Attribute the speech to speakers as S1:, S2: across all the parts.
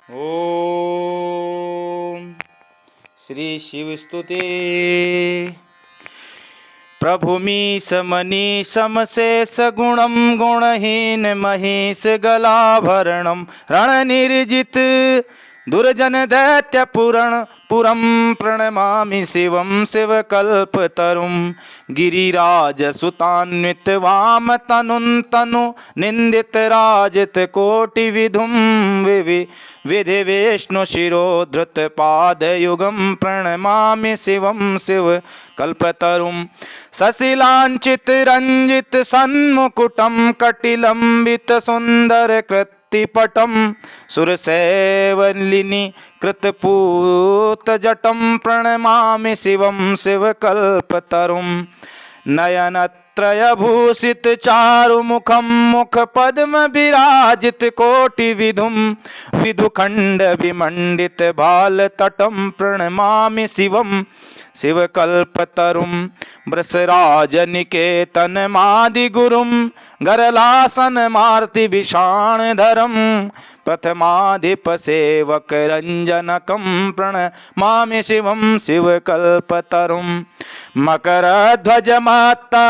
S1: ओम श्री शिव स्तुति। प्रभुमीश मनीष समशेष गुणम गुणहीन महेश गलाभरणम रण निर्जित दुर्जन दैत्य पुरम प्रणमामि शिवं शिवकल्पतरुं गिरिराज सुतान्वित वाम तनु निंदित राजित कोटि विधुम विधि विष्णु शिरोधृत पादयुगं प्रणमामि शिवं शिवकल्पतरुं शशिलांचित रंजित सन्मुकुटं कटिलंबित सुंदर कृत पटम सुरसेवलिनी कृतपूत जटम प्रणमामि शिवं शिवकल्पतरुं नयनत्रयभूषित चारुमुखं मुखपद्म विराजित कोटि विधुम विदुखंड विमंडित भालतटं प्रणमामि शिवं शिवकल्पतरुं वृषराजनिकेतन मादिगुरुं गरलासन मार्ति विषाणधरं प्रथमाधिप सेवक रंजनकं प्रणमामि शिवं शिवकल्पतरुं मकरध्वज महत्ता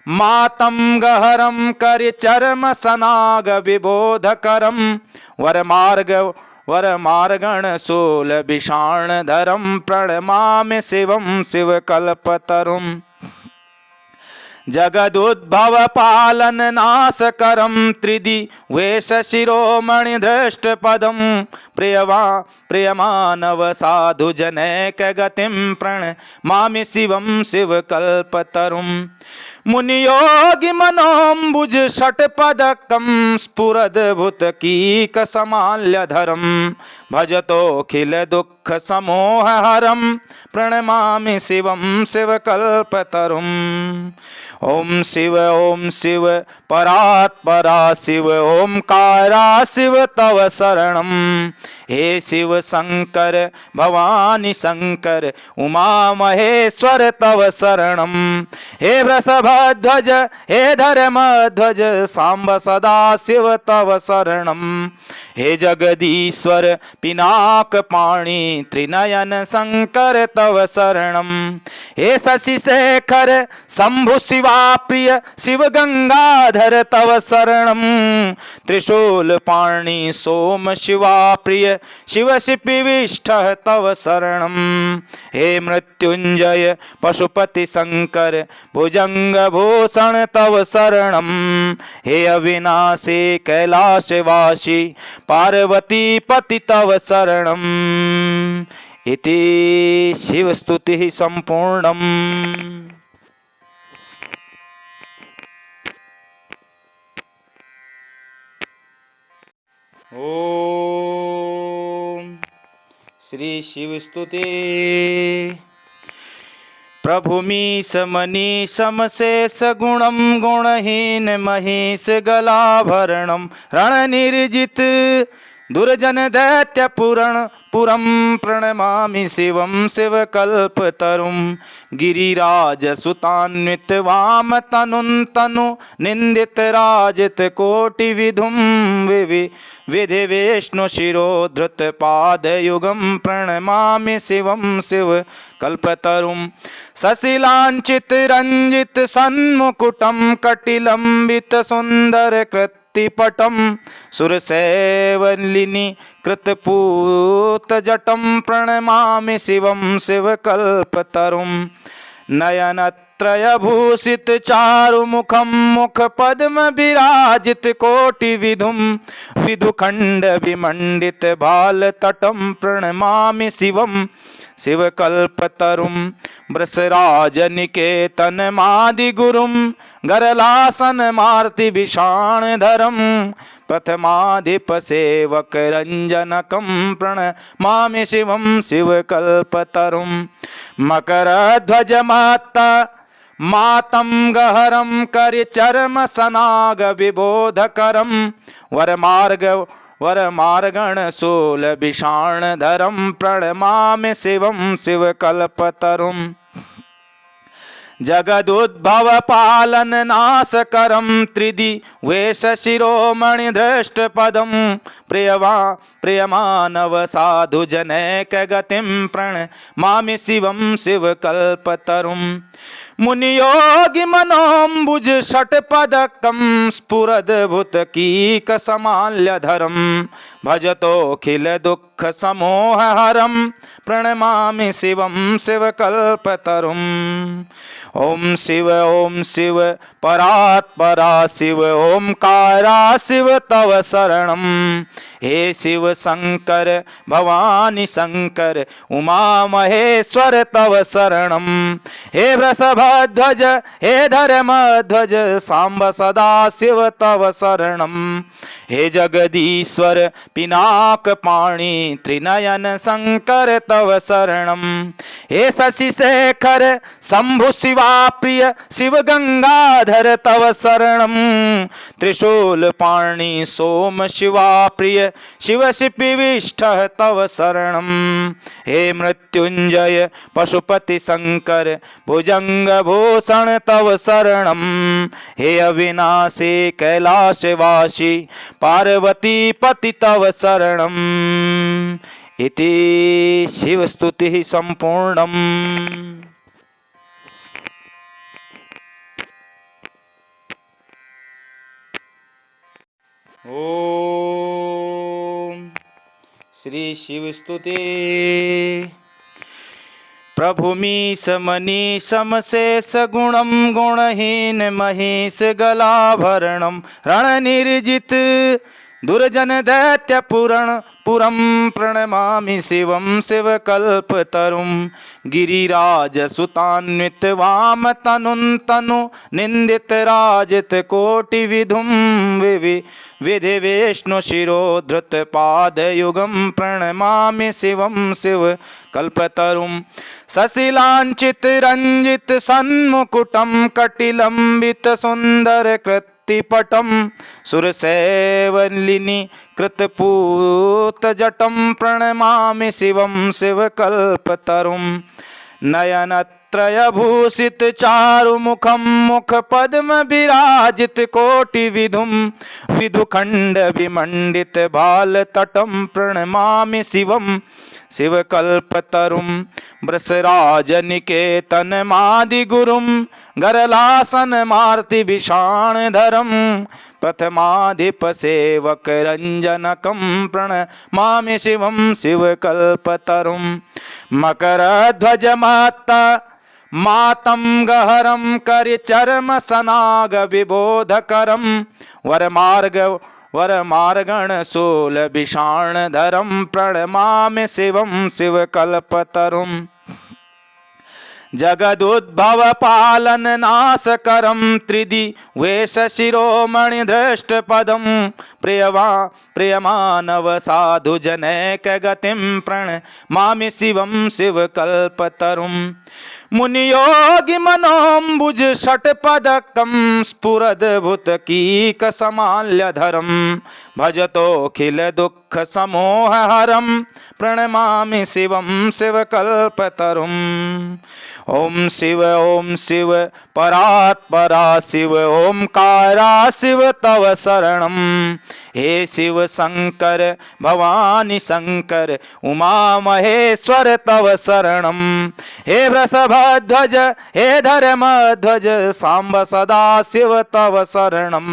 S1: मातंगहरं करिचर्म सनाग विबोधकरं वरमार्गण शूल विषाणधरं प्रणमामि शिवं शिवकल्पतरुं जगदुद्भव पालन नाशकरं त्रिदि वेश शिरोमणि धृष्ट पदं प्रियमानव साधु जनैक गतिं प्रणमामि शिवं शिवकल्पतरुं मुनियोगि मनोम्बुज षट्पदकं स्फुरद्भुतकीक समाल्यधरं भजतोऽखिल दुःख समोहहरं प्रणमामि शिवं शिवकल्पतरुं ओम शिव परात्परा शिव ओंकारा शिव तव शरणं हे शिव शंकर भवानी शंकर उमा महेश्वर तव शरणं हे वृषभध्वज हे धर्मध्वज सांब सदा शिव तव शरणं हे जगदीश्वर पिनाक पाणि त्रिनयन शंकर तव शरणं हे शशिशेखर शंभु शिवा प्रिय शिव गंगाधर तव शरणं त्रिशूल पाणि सोम शिवा प्रिय शिव शिपिविष्ठ तव शरणं हे मृत्युंजय पशुपति शंकर भुजंग भूषण तव शरणं हे अविनाशी कैलाशवासी पार्वती पति तव शरणं इति शिव स्तुति संपूर्णम्। ओम श्री शिव स्तुति। प्रभुमीश मनीष समशेष गुणम गुणहीन महेश गलाभरणम रण निर्जित दुर्जन दैत्य पुरम प्रणमामि शिवं शिवकल्पतरुं गिरिराज सुतान्वित वाम तनु निंदित राजित कोटि विधुम विधि विष्णु शिरोधृत पादयुगं प्रणमामि शिवं शिवकल्पतरुं शशिलांचित रंजित सन्मुकुटं कटिलंबित सुंदर कृत पटम सुरसेवलिनी कृतपूत जटम प्रणमामि शिवं शिवकल्पतरुं नयनत्रयभूषित चारुमुखं मुखपद्म विराजित कोटि विधुम विदुखंड विमंडित भालतटं प्रणमामि शिवं शिवकल्पतरुं वृषराजनिकेतन मादिगुरुं गरलासन मार्ति विषाणधरं प्रथमाधिप सेवक रंजनकं प्रणमामि शिवं शिवकल्पतरुं मकरध्वज महत्ता मातंगहरं करिचर्म सनाग विबोधकरं वरमार्गण शूल विषाणधरं प्रणमामि शिवं शिवकल्पतरुं जगदुद्भव पालन नाशकरं त्रिदि वेश शिरोमणि दृष्ट पदम प्रियमानव साधु जनैक गतिं प्रणमामि शिवं शिवकल्पतरुं मुनियोगि मनोम्बुज षट्पदकं स्फुरद्भुतकीक समाल्यधरं भजतोऽखिल दुःख समोहहरं प्रणमामि शिवं शिवकल्पतरुं ओम शिव परात्परा शिव ओंकारा शिव तव शरणम हे शिव शंकर भवानी शंकर उमा महेश्वर तव शरणम हे वृषभध्वज हे धर्मध्वज सांब सदा शिव तव शरणम हे जगदीश्वर पिनाक पाणी त्रिनयन शंकर तव शरणम हे शशि शेखर शंभु शिवा प्रिय शिव गंगाधर तव शरणम त्रिशूल पाणी सोम शिवा प्रिय शिव शिपिविष्ठ तव शरणम हे मृत्युंजय पशुपति शंकर भुजंग भूषण तव शरणम हे अविनाशी कैलाशवासी पार्वती पति तव शरणम इति शिव स्तुति संपूर्णम। ओम श्री शिव स्तुति। प्रभु मीश मनीष शेष गुणम गुणहीन महेश गलाभरणम रण निर्जित दुर्जन दैत्य पुरम प्रणमामि शिवं शिवकल्पतरुं गिरिराज सुतान्वित वाम तनुं तनु निंदित राजित कोटि विधुं विधि विष्णु शिरोधृत पादयुगं प्रणमामि शिवं शिवकल्पतरुं शशिलांचित रंजित सन्मुकुटं कटिलंबित सुंदर कृत पटम सुरसेवलिनी कृतपूत जटम प्रणमामि शिवं शिवकल्पतरुं नयनत्रयभूषित चारुमुखं मुख पद्म विराजित कोटि विधुं विधुखंड विमंडित भाल तटं प्रणमामि शिवं शिवकल्पतरुं वृषराज निकेतन मादि गुरुं गरलासन मार्ति विषाणधरं प्रथमाधिप सेवक रंजनकं प्रणमामि शिवं शिवकल्पतरुं मकरध्वज माता मातं गहरं करिचर्म सनाग विबोधकरं वरमार्गण शूल विषाणधरं प्रणमामि शिवं शिवकल्पतरुं जगदुद्भव पालन नाशकरं त्रिदि वेश शिरोमणि दृष्ट पदम प्रियमानव साधु जनैक गतिं प्रणमामि शिवं शिवकल्पतरुं मुनियोगि मनोम्बुज षट्पदकं स्फुरद्भुतकीक समाल्यधरं भजतोऽखिल दुःख समोहहरं प्रणमामि शिवं शिवकल्पतरुं ओम शिव परात्परा शिव ओंकारा शिव तव शरणम हे शिव शंकर भवानी शंकर उमा महेश्वर तव शरणम हे वृषभध्वज हे धर्मध्वज सांब सदा शिव तव शरणम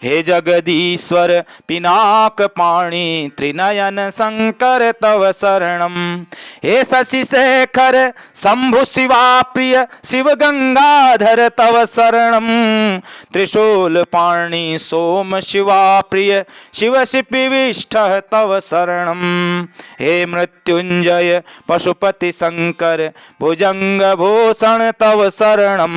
S1: हे जगदीश्वर पिनाक पाणी त्रिनयन शंकर तव शरणम हे शशि शेखर शंभु शिवा प्रिय शिव गंगाधर तव शरणम त्रिशूल पाणी सोम शिवा प्रिय शिव शिपिविष्ठ तव शरणम हे मृत्युंजय पशुपति शंकर भुजंग भूषण तव शरणम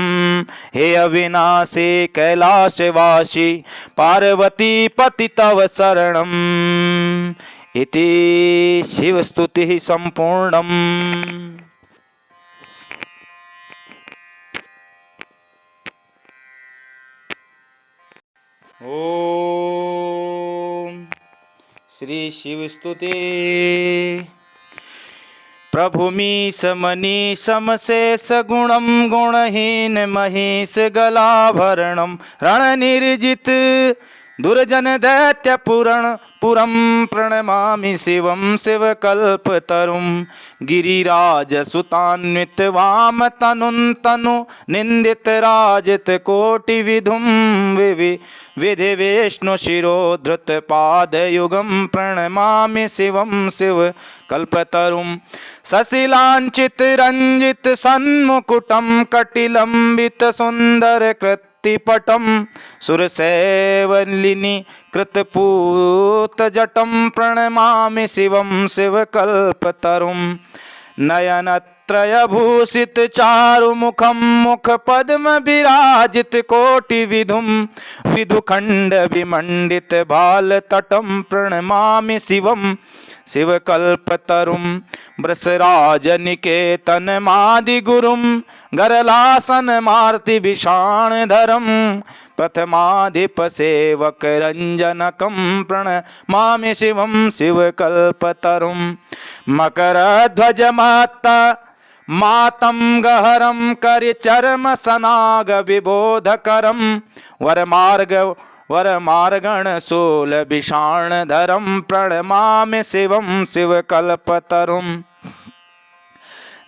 S1: हे अविनाशी कैलाशवासी पार्वती पति तव शरणम इति शिव स्तुति संपूर्णम। ओम श्री शिव स्तुति। प्रभुमीश मनीषम शेष गुणम गुणहीन महेश गलाभरणम रणनिर्जित दुर्जन दैत्य पुरम प्रणमामि शिवं शिवकल्पतरुं गिरिराज सुतान्वित वाम तनु निंदित राजित कोटि विधुम विधि विष्णु शिरोधृत पादयुगं प्रणमामि शिवं शिवकल्पतरुं सशिलांचित रंजित सन्मुकुटं कटिलंबित सुंदर कृत तिपटम सुरसेवलिनी कृतपूत जटम प्रणमामि शिवं शिवकल्पतरुं नयनत्रयभूषित चारुमुखं मुखपद्म विराजित कोटि विधुम विदुखंड विमंडित भालतटं प्रणमामि शिवं शिवकल्पतरुं वृषराजनिकेतन मादिगुरुं गरलासन मार्ति विषाणधरं प्रथमाधिपसेवक रंजनकं प्रणमामि शिवं शिवकल्पतरुं मकरध्वजमाता मातं गहरं करिचर्म सनाग विबोधकरं वरमार्गण शूल विषाणधरं प्रणमामि शिवं शिवकल्पतरुं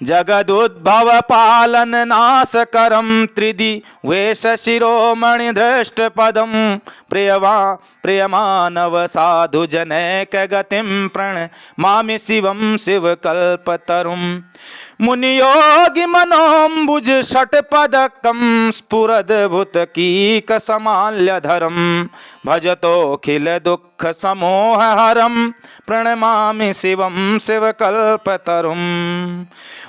S1: जगदुद्भव पालन नाशकरं त्रिदि वेश शिरोमणि धृष्टपदं प्रियमानव साधु जनैक गतिं प्रणमामि शिवं शिवकल्पतरुं मुनियोगि मनोम्बुज षट्पदकं स्फुरद्भुतकीक समाल्यधरं भजतोऽखिल दुःख समोहहरं प्रणमामि शिवं शिवकल्पतरुं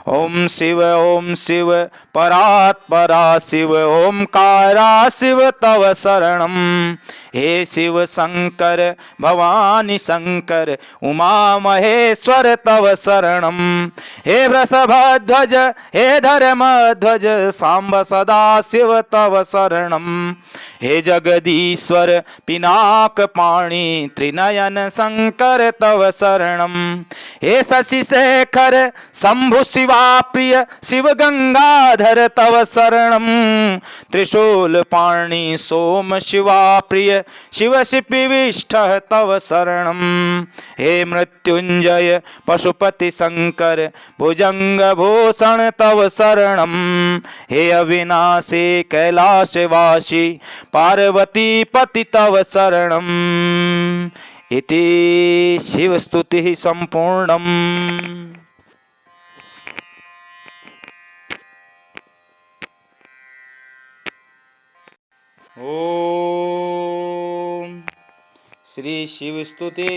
S1: ओम शिव परात्परा शिव ओंकारा शिव तव शरणं हे शिव शंकर भवानी शंकर उमा महेश्वर तव शरणं हे वृषभध्वज हे धर्मध्वज सांब सदा शिव तव शरणं हे जगदीश्वर पिनाक पाणि त्रिनयन शंकर तव शरणं हे शशिशेखर शंभु शिवा प्रिय शिव गंगाधर तव शरणं त्रिशूल पाणि सोम शिवा प्रिय शिव शिपिविष्ठ तव शरणं हे मृत्युंजय पशुपति शंकर भुजंग भूषण तव शरणं हे अविनाशी कैलाशवासी पार्वती पति तव शरणं इति शिवस्तुतिः संपूर्णम्। ओम श्री शिव स्तुति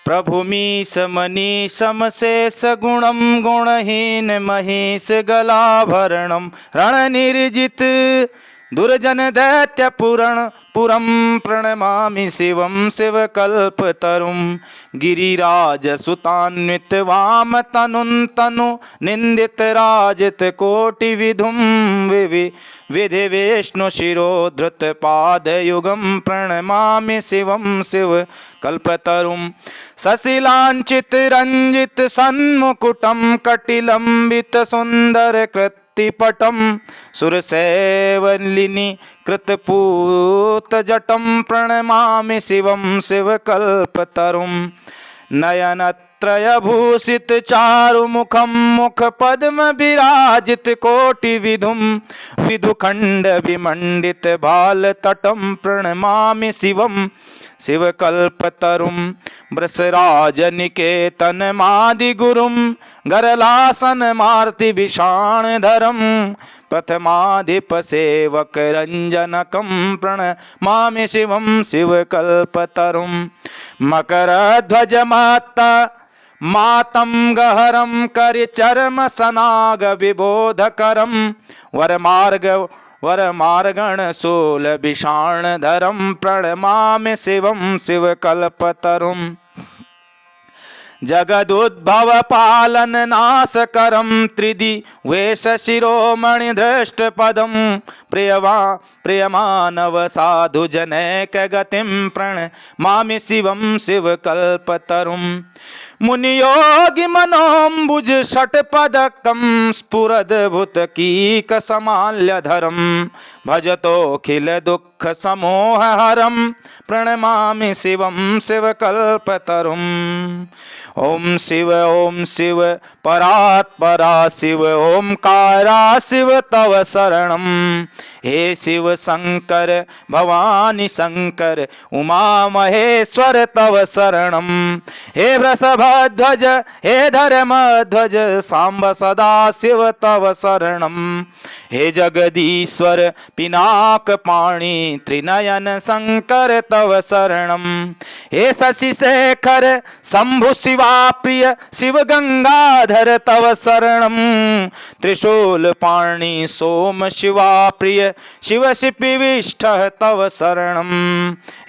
S1: प्रभुमीश मनीषम शेष गुणम गुणहीन महेश गलाभरणम रणनिर्जित दुर्जन दैत्य पुरम प्रणमामि शिवं शिवकल्पतरुं गिरिराज सुतान्वित वाम तनु निंदित राजित कोटि विधुम विधि विष्णु शिरोधृत पादयुगं प्रणमामि शिवं शिवकल्पतरुं सशिलांचित रंजित सन्मुकुटं कटिलंबित सुंदर कृत तिपटम सुरसेवलिनी कृतपूत जटम प्रणमामि शिवं शिवकल्पतरुं नयनत्रयभूषित चारुमुखं मुखपद्म विराजित कोटि विधुम विदुखंड विमंडित भालतटं प्रणमामि शिवं शिवकल्पतरुं वृषराजनिकेतन मादिगुरुं गरलासन मार्ति विषाणधरं प्रथमाधिपसेवक रंजनकं प्रणमामि शिवं शिवकल्पतरुं मकरध्वजमाता मातं गहरं करिचर्म सनाग विबोधकरं वरमार्गण शूल विषाणधरं प्रणमामि शिवं शिवकल्पतरुं जगदुद्भव पालन नाशकरं त्रिदि वेश शिरोमणि धृष्टपदं प्रियमानव साधु जनैक गतिं प्रणमामि शिवं शिवकल्पतरुं मुनियोगि मनोम्बुज षट्पदकं स्फुरद्भुतकीकसमाल्यधरं भजतोऽखिल दुःख समोहहरं प्रणमामि शिवं शिवकल्पतरुम्। ओम शिव परात्परा शिव ओंकारा शिव तव शरणं। हे शिव शंकर भवानी शंकर उमा महेश्वर तव शरणं। हे वृषभध्वज हे धर्मध्वज सांब सदा शिव तव शरणं। हे जगदीश्वर पिनाक पाणी त्रिनयन शंकर तव शरणं। हे शशिशेखर शंभु शिवा प्रिय शिव गंगाधर तव शरणं। त्रिशूल पाणी सोम शिवा प्रिय शिव शिपिविष्ठ तव शरणं।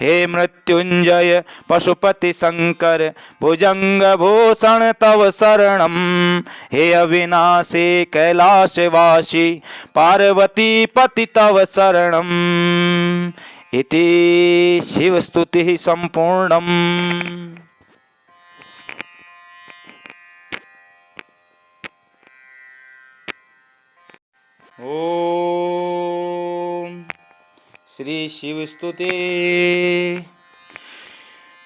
S1: हे मृत्युंजय पशुपति शंकर भुजंग भूषण तव शरणं। हे अविनाशी कैलाशवासी पार्वती पति तव शरणम्। इति शिवस्तुतिः सम्पूर्णम्। ओम श्री शिवस्तुते।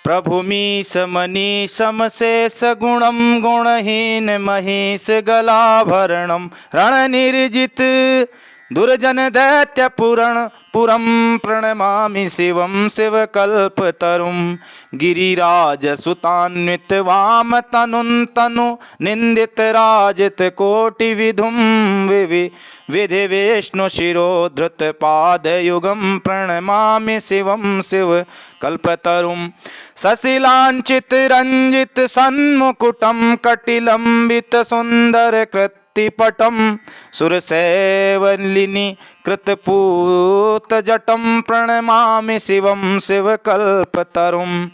S1: प्रभुमीश मनीषम शेष गुणम गुणहीन महेश गलाभरणम रणनिर्जित दुर्जन दैत्य पुरम प्रणमामि शिवं शिवकल्पतरुं। गिरिराज सुतान्वित वाम तनु निंदित राजित कोटि विधुं विधि विष्णु शिरोधृत पादयुगं प्रणमामि शिवं शिवकल्पतरुं। शशिलांचित रंजित सन्मुकुटं कटिलंबित सुंदर कृत्तिपटं सुरसेवलिनी कृतपूत जटं प्रणमामि शिवं शिवकल्पतरुं।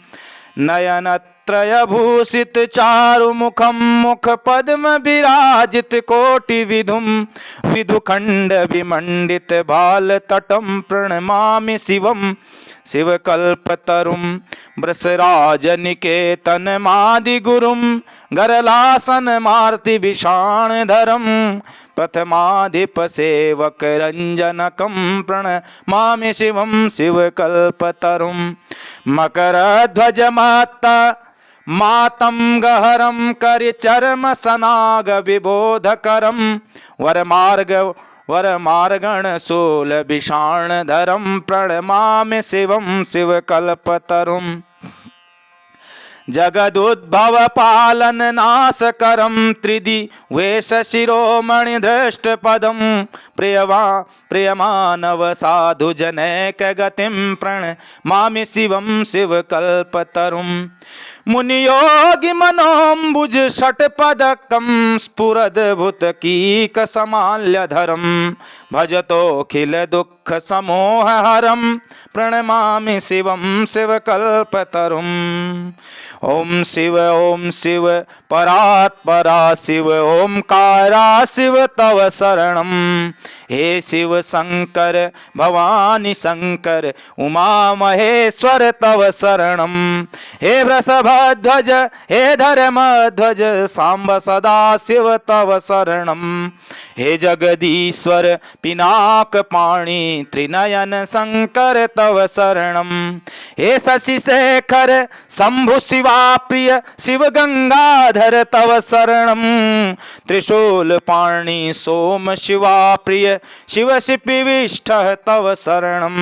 S1: नयनत्रयभूषित चारुमुखं मुखपद्म विराजित कोटि विधुं विधुखंड विमंडित भालतटं प्रणमामि शिवं शिवकल्पतरुं। वृषराज निकेतन मादिगुरुं गरलासन मार्ति विषाणधरं प्रथमाधिप सेवक रंजनकं प्रणमामि शिवं शिवकल्पतरुं। मकरध्वज माता मातं गहरं करिचर्म सनाग विबोधकरं वरमार्गण शूल विषाणधरं प्रणमामि शिवं शिवकल्पतरुं। जगदुद्भव पालन नाशकरं त्रिदिवेश शिरोमणि धृष्टपदं प्रियमानव साधु जनैक गतिं प्रणमामि शिवं शिवकल्पतरुं। मुनियोगि मनोम्बुज षट्पदकं स्फुरद्भुतकीकसमाल्यधरं भजतोऽखिल दुःख समोहहरं प्रणमामि शिवं शिवकल्पतरुम्। ओम शिव परात्परा शिव ओंकारा शिव तव शरणं। हे शिव शंकर भवानी शंकर उमा महेश्वर तव शरणं। हे वृषभध्वज हे धर्मध्वज सांब सदा शिव तव शरणं। हे जगदीश्वर पिनाक पाणी त्रिनयन शंकर तव शरणं। हे शशिशेखर शंभु शिवा प्रिय शिव गंगाधर तव शरणं। त्रिशूल पाणी सोम शिवा प्रिय शिव शिपिविष्ठ तव शरणं।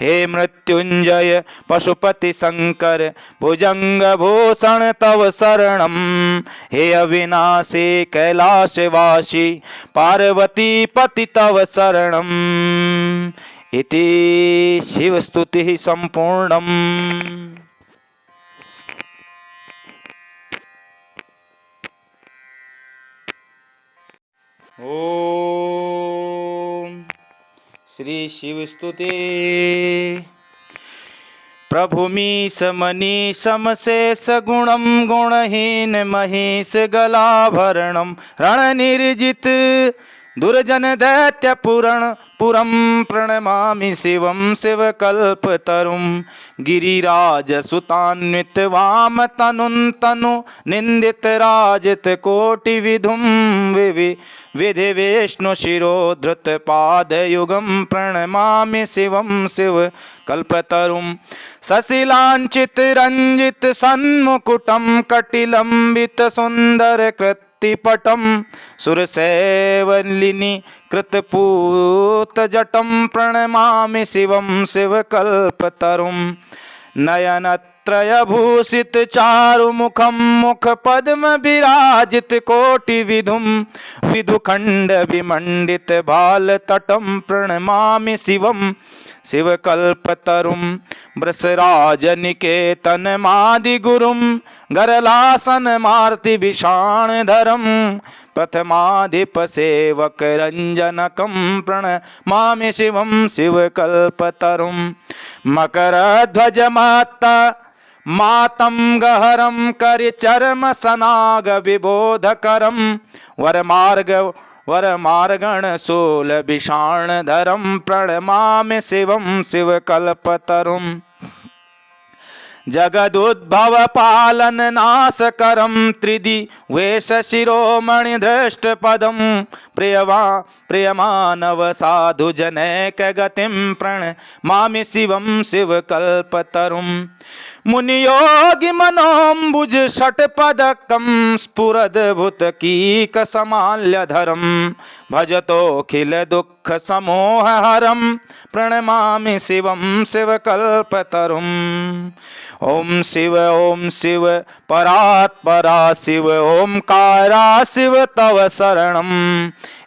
S1: हे मृत्युंजय पशुपति शंकर भुजंग भूषण तव शरणं। हे अविनाशी कैलाशवासी पार्वती पति तव शरणं। इति शिवस्तुतिः सम्पूर्णम्। ओम श्री शिवस्तुते। प्रभुमीश मनीषम शेष गुणम गुणहीन महेश गलाभरणम रणनिर्जित दुर्जन दैत्य पुरं प्रणमामि शिवं शिवकल्पतरुं गिरिराजसुतान्वित वाम तनु निंदित राजित कोटि विधुं विधि विष्णु शिरोधृत पादयुगं प्रणमामि शिवं शिवकल्पतरुं सशिलांचित रंजित सन्मुकुटं कटिलंबित सुंदर कृत्तिपटं सुरसेवलिनी कृतपूतजटं प्रणमामि शिवं शिवकल्पतरुं नयनत्रयभूषित चारुमुखं मुखपद्म विराजित कोटिविधुं विदुखण्ड विमण्डित भालतटं प्रणमामि शिवं शिवकल्पतरुं वृषराजनिकेतनमादिगुरुं गरलासनमार्तिभिषाणधरं प्रथमाधिपसेवकरञ्जनकं प्रणमामि शिवं शिवकल्पतरुं मकरध्वजमात्ता मातंगहरं करिचर्मसनागविबोधकरं वरमार्गणशूलभिषाणधरं प्रणमामि शिवं शिवकल्पतरुं जगदुद्भवपालननाशकरं त्रिदिवेशशिरोमणिधृष्टपदं प्रियमानवसाधुजनैकगतिं प्रणमामि शिवं शिवकल्पतरुं मुनियोगिमनोऽम्बुज षट्पदकं स्फुरद्भुतकीकसमाल्यधरं भजतोऽखिलदुःखसमोहहरं प्रणमामि शिवं शिवकल्पतरुं ओम शिव परात्परा शिव ओंकारा शिव तव शरणं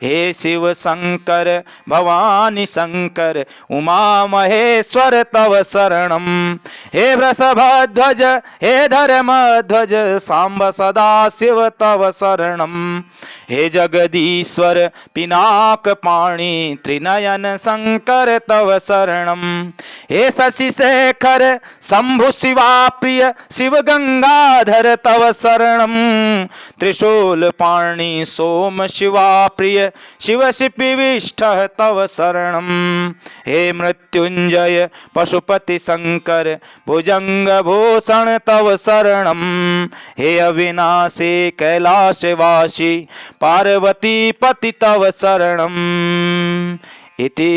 S1: हे शिव शंकर भवानी शंकर उमा महेश्वर तव शरणं हे वृषभध्वज हे धर्मध्वज सांब सदा शिव तव शरणं हे जगदीश्वर पिनाकपाणि त्रिनयन शंकर तव शरणं हे शशिशेखर शंभु शिवा प्रिय शिव गंगाधर तव शरणं त्रिशूलपाणि सोम शिवा प्रिय शिव शिपिविष्ठ तव शरणं हे मृत्युंजय पशुपति शंकर भुजंग भूषण तव शरणं हे अविनाशी कैलाशवासी पार्वती पति तव शरणं इति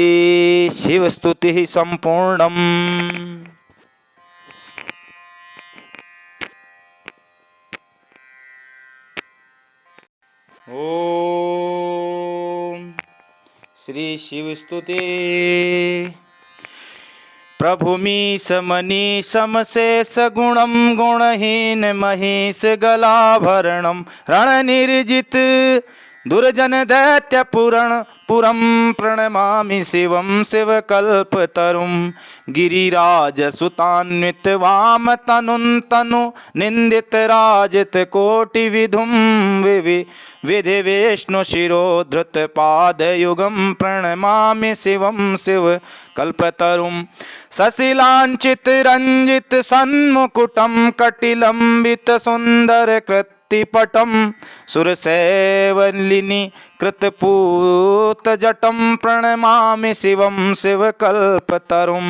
S1: शिवस्तुतिः संपूर्णम्। ओम श्री शिवस्तुते प्रभुमीश मनीष समशेष गुणं गुणहीन महेश गलाभरणं रणनिर्जित दुर्जन दैत्य पुरं प्रणमामि शिवं शिवकल्पतरुं गिरिराजसुतान्वित वाम तनु निंदित राजित कोटिविधुं विधि विष्णु शिरोधृत पादयुगं प्रणमामि शिवं शिवकल्पतरुं सशिलांचित रंजित सन्मुकुटं कटिलंबित सुंदर कृत्तिपटं सुरसेवलिनी कृतपूतजटं प्रणमामि शिवं शिवकल्पतरुं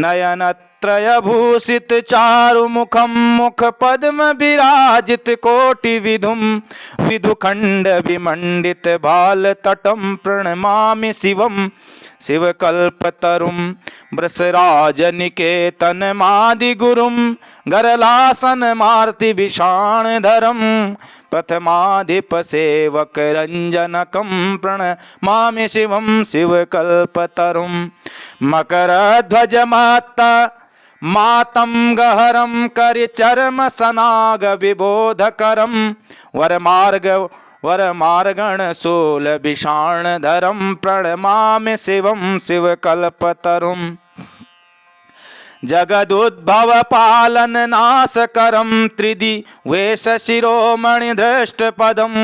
S1: नयनत्रयभूषित चारुमुखं मुखपद्म विराजित कोटिविधुं विदुखण्ड विमण्डित भालतटं प्रणमामि शिवं शिवकल्पतरुं वृषराजनिकेतनमादिगुरुं गरलासनमार्तिभिषाणधरं प्रथमाधिपसेवकरञ्जनकं प्रणमामि शिवं शिवकल्पतरुं मकरध्वजमात्ता मातंगहरं करिचर्मसनागविबोधकरं वरमार्गणशूलभिषाणधरं प्रणमामि शिवं शिवकल्पतरुं जगदुद्भवपालननाशकरं त्रिदिवेशशिरोमणिधृष्टपदं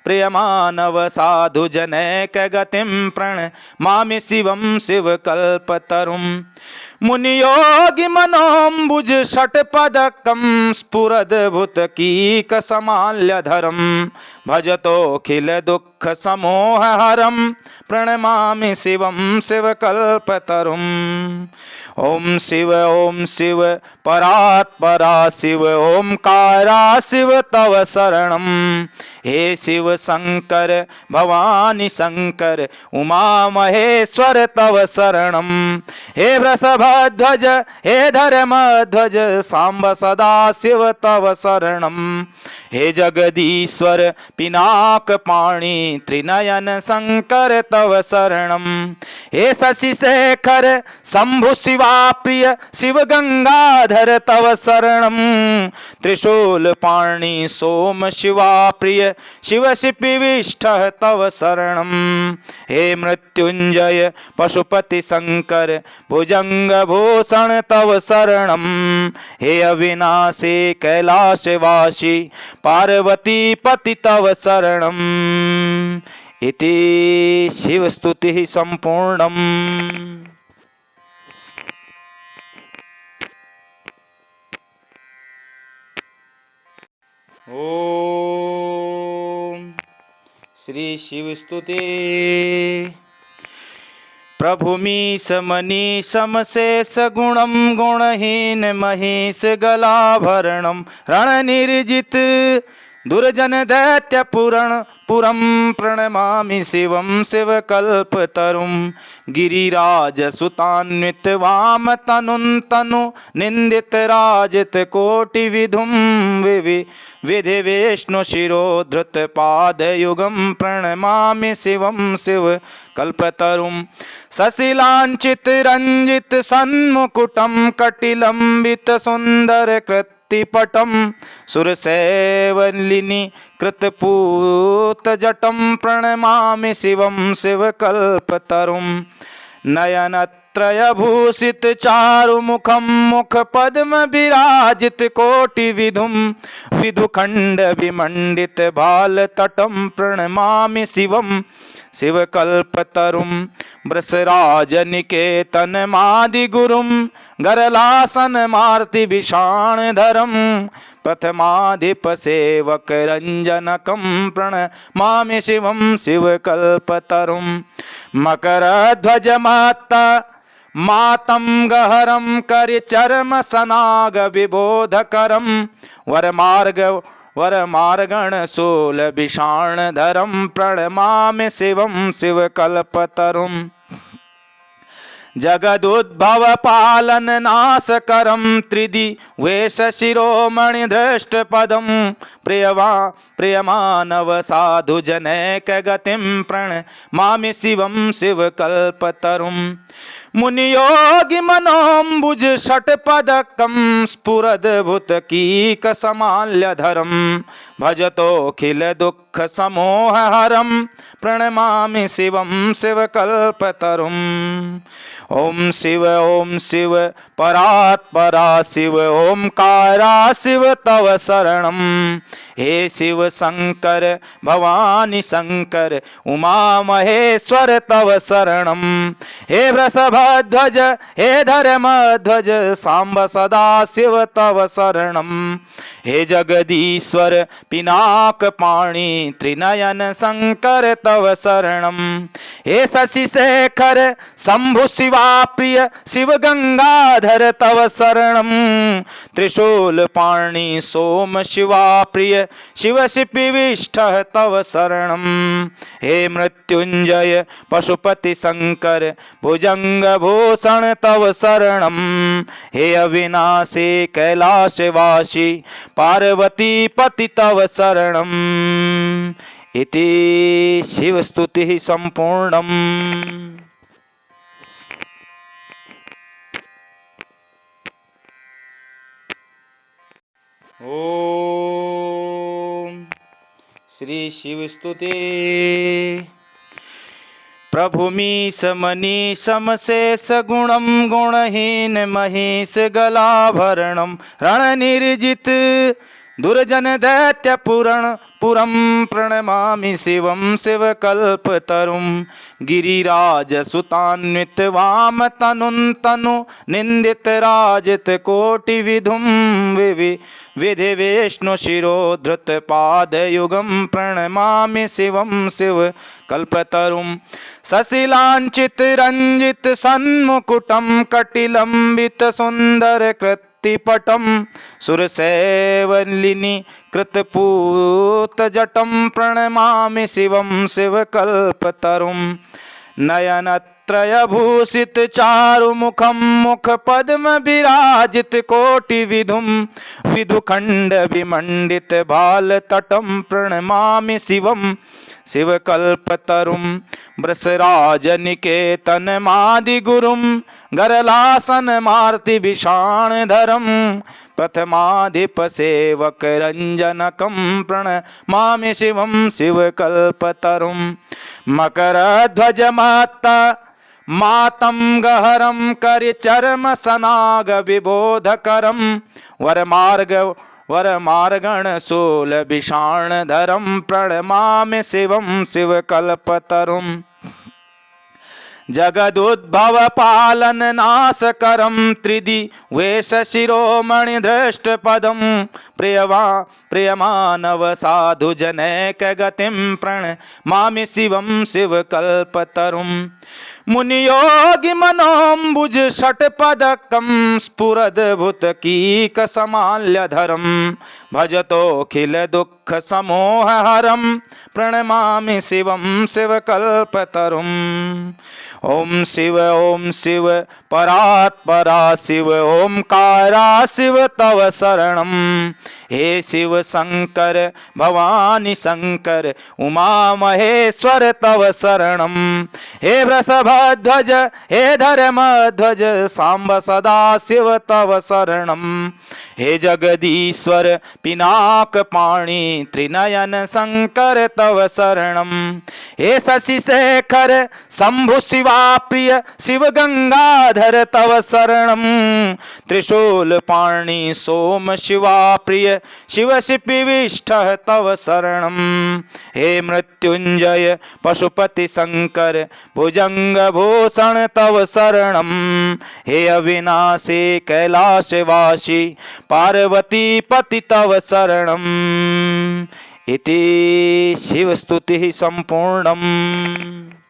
S1: प्रियमानवसाधुजनैकगतिं प्रणमामि शिवं शिवकल्पतरुं मुनियोगी मनोम्बुज षट्पदकं स्फुरद्भुतकीकसमाल्यधरं भजतोऽखिल दुःख समोहहरं प्रणमामि शिवं शिवकल्पतरुम्। ओम शिव परात्परा शिव ओंकारा शिव तव शरणं। हे शिव शंकर भवानी शंकर उमा महेश्वर तव शरणं। हे वृषभध्वज हे धर्मध्वज सांब सदा शिव तव शरणं। हे जगदीश्वर पिनाक पाणी त्रिनयन शंकर तव शरणं। हे शशिशेखर शंभु शिवा प्रिय शिव गंगाधर तव शरणं। त्रिशूल पाणी सोम शिवा प्रिय शिव शिपिविष्ठ तव शरणं। हे मृत्युंजय पशुपति शंकर भुजंग भूषण तव शरणं। हे अविनाशी कैलाशवासी पार्वती पति तव शरणम्। इति शिव स्तुति संपूर्णम्। ओम श्री शिव स्तुति। प्रभु मीश मनीष शेष गुणम गुणहीन महेश गलाभरणम रण निर्जित दुर्जन दैत्य पुरम प्रणमामि शिवं शिवकल्पतरुं। गिरिराज सुतान्वित वाम तनु निंदित राजित कोटि विधुम विधि विष्णु शिरोधृत पादयुगं प्रणमामि शिवं शिवकल्पतरुं। शशिलांचित रंजित सन्मुकुटं कटिलंबित सुंदर कृत्तिपटं सुरसेवलिनी कृतपूत जटं प्रणमामि शिवं शिवकल्पतरुं। नयनत्रयभूषित चारुमुखं मुखपद्म विराजित कोटि विधुं विधुखंड विमंडित भालतटं प्रणमामि शिवं शिवकल्पतरुं। वृषराजनिकेतन मादिगुरुं गरलासन मार्ति विषाणधरं प्रथमाधिप सेवक रंजनकं प्रणमामि शिवं शिवकल्पतरुं। मकरध्वज मातं गहरं करिचर्म सनाग विबोधकरं वरमार्गण शूल विषाणधरं प्रणमामि शिवं शिवकल्पतरुं। जगदुद्भव पालन नाशकरं त्रिदिवेश शिरोमणि धृष्टपदं प्रियमानव साधु जनैक गतिं प्रणमामि शिवं शिवकल्पतरुं। मुनियोगी मनोम्बुज षट्पदकं स्फुरद्भुतकीकसमाल्यधरं भजतोऽखिल दुःख समोहहरं प्रणमामि शिवं शिवकल्पतरुम्। ओम शिव परात्परा शिव ओंकारा शिव तव शरणं। हे शिव शंकर भवानी शंकर उमा महेश्वर तव शरणं। हे वृषभध्वज हे धर्मध्वज सांब सदा शिव तव शरणं। हे जगदीश्वर पिनाक पाणी त्रिनयन शंकर तव शरणं। हे शशिशेखर शंभु शिवा प्रिय शिव गंगाधर तव शरणं। त्रिशूल पाणी सोम शिवा प्रिय शिव शिपिविष्ठ तव शरणं। हे मृत्युंजय पशुपति शंकर भुजंग भूषण तव शरणं। हे अविनाशी कैलाशवासी पार्वती पति तव शरणम्। इति शिव स्तुति संपूर्णम्। ओम श्री शिव स्तुति। प्रभु मीश मनीष शेष गुणम गुणहीन महेश गलाभरणम रण निर्जित दुर्जन दैत्य पुरं प्रणमामि शिवं शिवकल्पतरुं गिरिराजसुतान्वित वाम तनु निंदित राजित कोटि विधुं विधि विष्णु शिरोधृत पादयुगं प्रणमामि शिवं शिवकल्पतरुं शशिलांचित रंजित सन्मुकुटं कटिलंबित सुंदर कृत्तिपटं सुरसेवलिनी कृतपूतजटं प्रणमामि शिवं शिवकल्पतरुं नयनत्रयभूषित चारुमुखं मुखपद्म विराजित कोटि विधुं विधुखण्ड विमण्डित भालतटं प्रणमामि शिवं शिवकल्पतरुं वृषराजनिकेतनमादिगुरुं गरलासनमार्ति विषाणधरं प्रथमाधिपसेवकरञ्जनकं प्रणमामि शिवं शिवकल्पतरुं मकरध्वजमात्ता मातंगहरं करिचर्मसनागविबोधकरं वरमार्गणशूलविषाणधरं प्रणमामि शिवं शिवकल्पतरुं जगदुद्भव पालन नाशकरं त्रिदिवेशशिरोमणिधृष्टपदं प्रियमानव साधुजनैकगतिं प्रणमामि शिवं शिवकल्पतरुं मुनियोगि मनोऽम्बुज षट्पदकं स्फुरद्भुतकीकसमाल्यधरं भजतोऽखिल दुःख समोहहरं प्रणमामि शिवं शिवकल्पतरुं ओम शिव परात्परा शिव ओंकारा शिव तव शरणं हे शिव शंकर भवानी शंकर उमा महेश्वर तव शरणं हे वृषभध्वज हे धर्मध्वज सांब सदा शिव तव शरणं हे जगदीश्वर पिनाकपाणि त्रिनयन शंकर तव शरणं हे शशिशेखर शंभु शिवा प्रिय शिव गंगाधर तव शरणं त्रिशूलपाणि सोम शिवा प्रिय शिव शिपिविष्ठः तव शरणं हे मृत्युंजय पशुपति शंकर भुजंगभूषण तव शरणं हे अविनाशी कैलाशवासी पार्वतीपति तव शरणं इति शिवस्तुतिः सम्पूर्णम्।